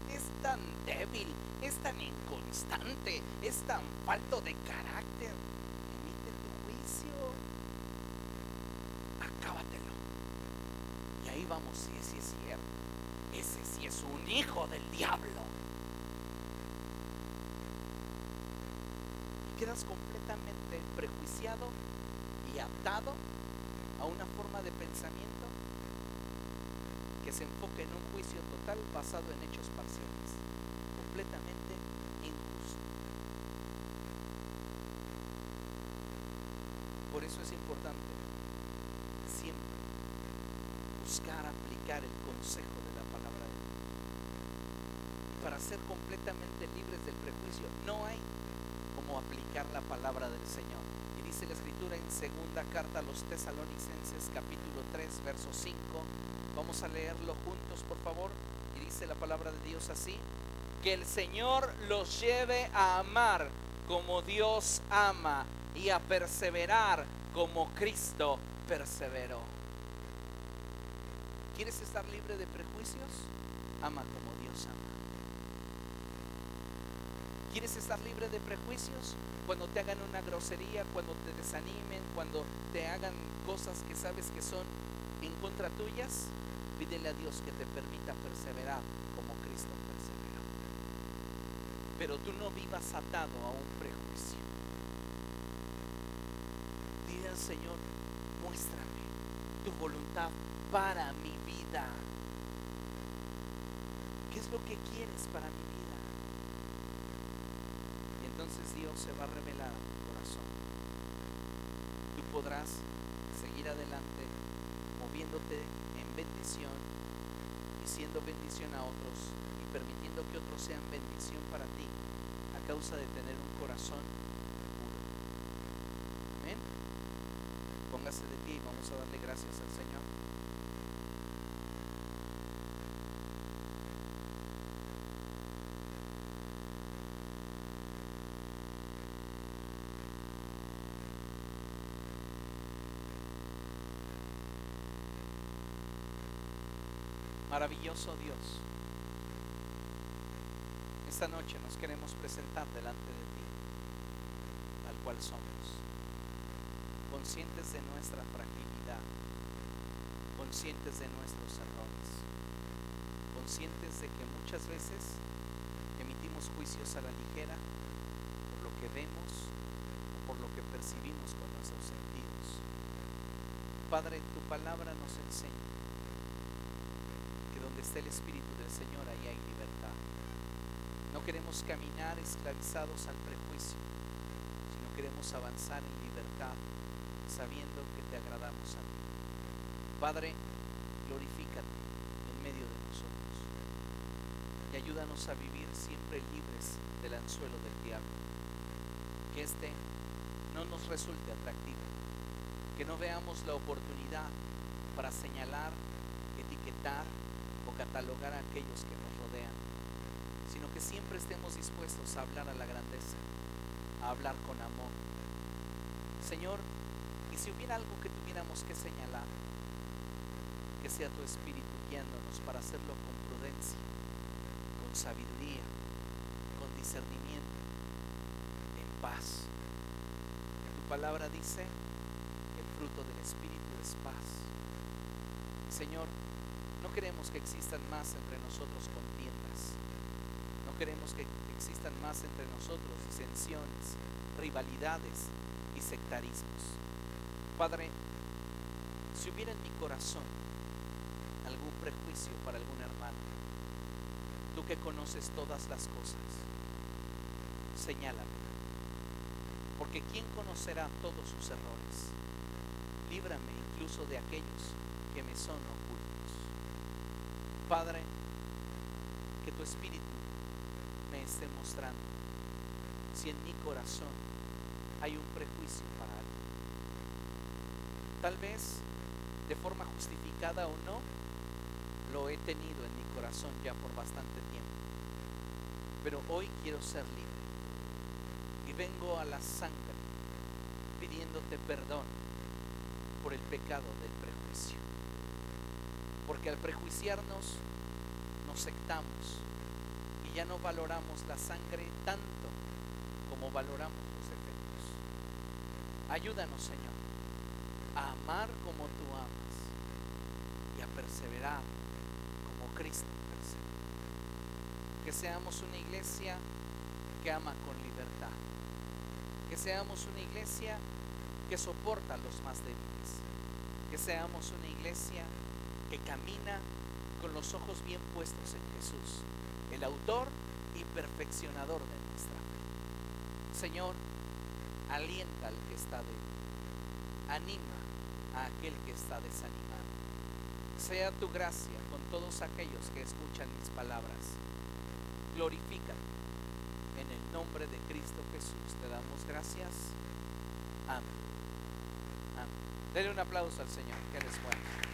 es tan débil, es tan inconstante, es tan falto de carácter. Emite tu juicio, acábatelo. Y ahí vamos, sí es cierto, ese sí es un hijo del diablo. Y quedas completamente prejuiciado y atado a una forma de pensamiento que se enfoca en un juicio total basado en hechos parciales, completamente injusto. Por eso es importante siempre buscar aplicar el consejo de la palabra de Dios. Y para ser completamente libres del prejuicio, no hay como aplicar la palabra del Señor. Y dice la Escritura en segunda carta a los Tesalonicenses, capítulo 3, verso 5. Vamos a leerlo juntos, por favor. Y dice la palabra de Dios así: que el Señor los lleve a amar como Dios ama y a perseverar como Cristo perseveró. ¿Quieres estar libre de prejuicios? Ama como Dios ama. ¿Quieres estar libre de prejuicios? Cuando te hagan una grosería, cuando te desanimen, cuando te hagan cosas que sabes que son en contra tuyas, pídele a Dios que te permita perseverar como Cristo perseveró. Pero tú no vivas atado a un prejuicio. Dile al Señor, muéstrame tu voluntad para mi vida. ¿Qué es lo que quieres para mi vida? Y entonces Dios se va a revelar a tu corazón. Tú podrás seguir adelante moviéndote en bendición y siendo bendición a otros y permitiendo que otros sean bendición para ti a causa de tener un corazón puro. Amén. Póngase de pie y vamos a darle gracias al Señor. Maravilloso Dios, esta noche nos queremos presentar delante de ti, tal cual somos, conscientes de nuestra fragilidad, conscientes de nuestros errores, conscientes de que muchas veces emitimos juicios a la ligera por lo que vemos o por lo que percibimos con nuestros sentidos. Padre, tu palabra nos enseña donde está el Espíritu del Señor, ahí hay libertad. No queremos caminar esclavizados al prejuicio, sino queremos avanzar en libertad, sabiendo que te agradamos a ti. Padre, glorifícate en medio de nosotros y ayúdanos a vivir siempre libres del anzuelo del diablo. Que este no nos resulte atractivo, que no veamos la oportunidad para señalar, etiquetar o catalogar a aquellos que nos rodean, sino que siempre estemos dispuestos a hablar a la grandeza, a hablar con amor. Señor, y si hubiera algo que tuviéramos que señalar, que sea tu Espíritu guiándonos para hacerlo con prudencia, con sabiduría, con discernimiento, en paz. Tu palabra dice que el fruto del Espíritu es paz. Señor, no queremos que existan más entre nosotros contiendas. No queremos que existan más entre nosotros disensiones, rivalidades y sectarismos. Padre, Si hubiera en mi corazón algún prejuicio para algún hermano, tú que conoces todas las cosas, señálame. Porque ¿quién conocerá todos sus errores? Líbrame incluso de aquellos que me son ocultos. Padre, que tu Espíritu me esté mostrando si en mi corazón hay un prejuicio para algo. Tal vez de forma justificada o no, lo he tenido en mi corazón ya por bastante tiempo. Pero hoy quiero ser libre y vengo a la sangre pidiéndote perdón por el pecado del prejuicio. Porque al prejuiciarnos nos sectamos y ya no valoramos la sangre tanto como valoramos los defectos. Ayúdanos, Señor, a amar como tú amas y a perseverar como Cristo perseveró. Que seamos una iglesia que ama con libertad. Que seamos una iglesia que soporta a los más débiles. Que seamos una iglesia que camina con los ojos bien puestos en Jesús, el autor y perfeccionador de nuestra fe. Señor, alienta al que está débil, anima a aquel que está desanimado. Sea tu gracia con todos aquellos que escuchan mis palabras. Glorifícate. En el nombre de Cristo Jesús te damos gracias. Amén. Amén. Denle un aplauso al Señor, que Él es bueno.